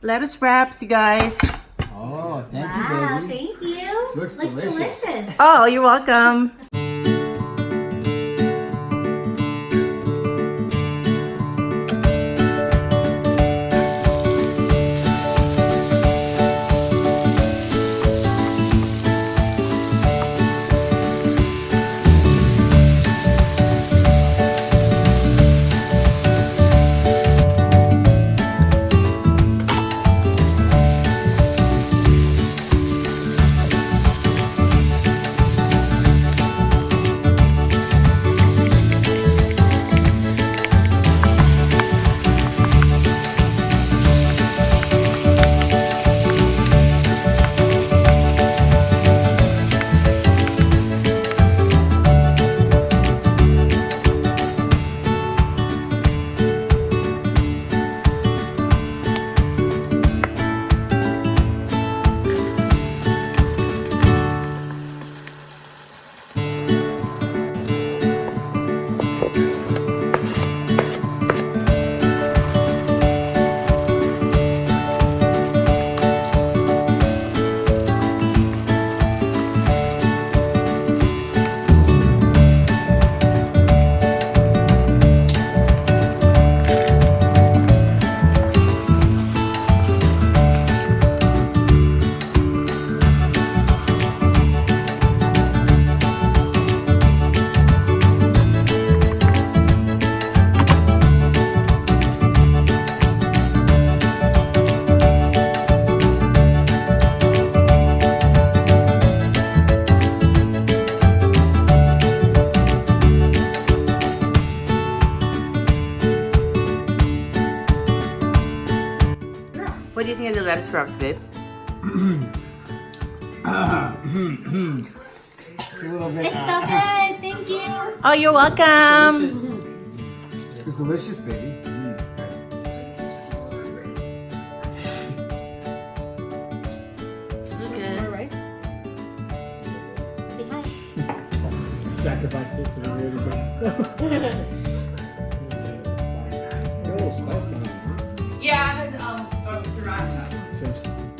lettuce wraps, you guys. Oh, thank you, Wow, baby. thank you. Looks delicious. Oh, you're welcome. What do you think of the lettuce wraps, babe? It's a little bit. It's so good. Thank you. Oh, you're welcome. It's delicious, baby. Look good. Rice. Say hi. Sacrificed it for the really good. Got a little spice behind it. Yeah, Sriracha. Seriously.